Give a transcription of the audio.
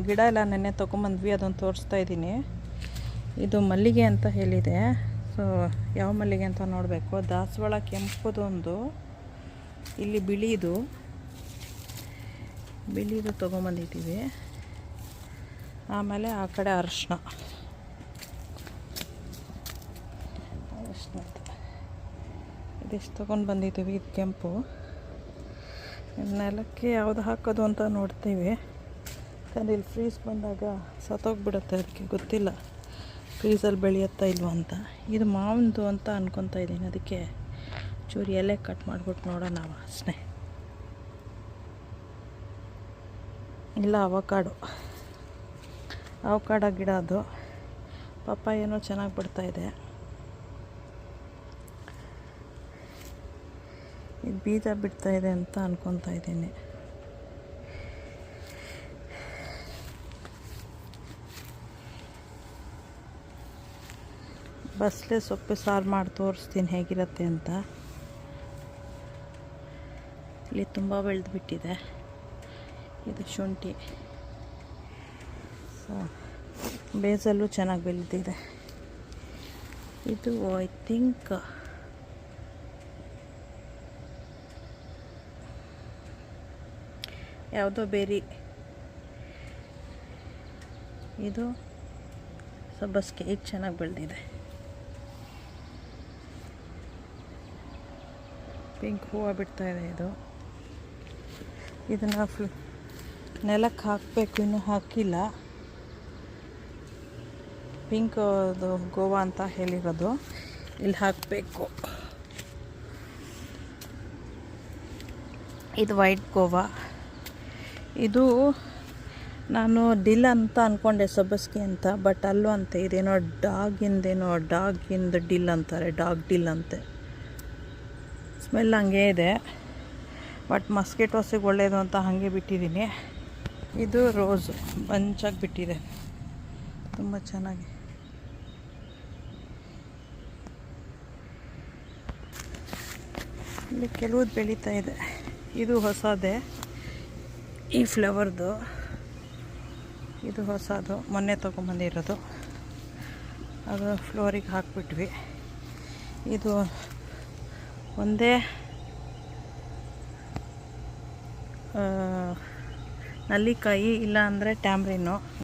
ಗಿಡ ಎಲ್ಲ ನೆನ್ನೆ ತೊಗೊಂಬಂದ್ವಿ, ಅದನ್ನು ತೋರಿಸ್ತಾ ಇದ್ದೀನಿ. ಇದು ಮಲ್ಲಿಗೆ ಅಂತ ಹೇಳಿದೆ. ಸೊ ಯಾವ ಮಲ್ಲಿಗೆ ಅಂತ ನೋಡಬೇಕು. ದಾಸವಾಳ ಕೆಂಪುದೊಂದು, ಇಲ್ಲಿ ಬಿಳಿದು ತೊಗೊಂಬಂದಿದ್ದೀವಿ. ಆಮೇಲೆ ಆ ಕಡೆ ಅರಿಶಿನ ಇದಿಷ್ಟು ತೊಗೊಂಡು ಬಂದಿದ್ದೀವಿ. ಇದು ಕೆಂಪು. ನೆಲಕ್ಕೆ ಯಾವುದು ಹಾಕೋದು ಅಂತ ನೋಡ್ತೀವಿ. ಯಾಕಂದರೆ ಇಲ್ಲಿ ಫ್ರೀಸ್ ಬಂದಾಗ ಸತ್ತೋಗ್ಬಿಡುತ್ತೆ, ಅದಕ್ಕೆ ಗೊತ್ತಿಲ್ಲ ಫ್ರೀಸಲ್ಲಿ ಬೆಳೆಯುತ್ತಾ ಇಲ್ವ ಅಂತ. ಇದು ಮಾವಿನದು ಅಂತ ಅನ್ಕೊತಾ ಇದ್ದೀನಿ, ಅದಕ್ಕೆ ಚೂರು ಎಲೆ ಕಟ್ ಮಾಡಿಬಿಟ್ಟು ನೋಡೋಣ ವಾಸನೆ. ಇಲ್ಲ ಅವಕಾಡೋ ಗಿಡ ಅದು. ಪಪ್ಪಾಯನೂ ಚೆನ್ನಾಗಿ ಬಿಡ್ತಾಯಿದೆ. ಇದು ಬೀಜ ಬಿಡ್ತಾಯಿದೆ ಅಂತ ಅನ್ಕೊತಾ ಇದ್ದೀನಿ. ಬಸಳೆ ಸೊಪ್ಪು ಸಾರು ಮಾಡಿ ತೋರಿಸ್ತೀನಿ ಹೇಗಿರುತ್ತೆ ಅಂತ. ಇಲ್ಲಿ ತುಂಬ ಬೆಳೆದು ಬಿಟ್ಟಿದೆ. ಇದು ಶುಂಠಿ. ಸೊ ಬೇಸಲ್ಲೂ ಚೆನ್ನಾಗಿ ಬೆಳೆದಿದೆ. ಇದು ಐ ಥಿಂಕ್ ಯಾವುದೋ ಬೇರಿ. ಇದು ಸಬ್ಬಸಿಗೆ. ಇದು ಚೆನ್ನಾಗಿ ಬೆಳೆದಿದೆ. ಪಿಂಕ್ ಹೂವು ಬಿಡ್ತಾಯಿದೆ. ಇದನ್ನು ನೆಲಕ್ಕೆ ಹಾಕಬೇಕು, ಇನ್ನೂ ಹಾಕಿಲ್ಲ. ಪಿಂಕ್ ಅದು ಗೋವಾ ಅಂತ ಹೇಳಿರೋದು, ಇಲ್ಲಿ ಹಾಕಬೇಕು. ಇದು ವೈಟ್ ಗೋವಾ. ಇದು ನಾನು ಡಿಲ್ ಅಂತ ಅಂದ್ಕೊಂಡೆ, ಸಬ್ಬಸಿಗೆ ಅಂತ. ಬಟ್ ಅಲ್ಲೂ ಅಂತೆ ಇದೇನೋ ಡಾಗಿಂದ ಡಿಲ್ ಅಂತಾರೆ. ಡಾಗ್ ಡಿಲ್ ಅಂತೆ. ಸ್ಮೆಲ್ ಹಂಗೆ ಇದೆ, ಬಟ್ ಮಸ್ಕಿಟೋಸಿಗೆ ಒಳ್ಳೆಯದು ಅಂತ ಹಾಗೆ ಬಿಟ್ಟಿದ್ದೀನಿ. ಇದು ರೋಸು ಬಂಚಾಗಿ ಬಿಟ್ಟಿದೆ, ತುಂಬ ಚೆನ್ನಾಗಿ. ಇಲ್ಲಿ ಕೆಲವ್ದು ಬೆಳೀತಾ ಇದೆ. ಇದು ಹೊಸದೇ, ಈ ಫ್ಲವರ್ದು. ಇದು ಹೊಸದು, ಮೊನ್ನೆ ತೊಗೊಂಬಂದಿರೋದು. ಅದು ಫ್ಲೋರಿಗೆ ಹಾಕಿಬಿಟ್ವಿ. ಇದು ಒಂದೇ ನಲ್ಲಿಕಾಯಿ, ಇಲ್ಲ ಅಂದರೆ ಟ್ಯಾಮ್ರಿನು.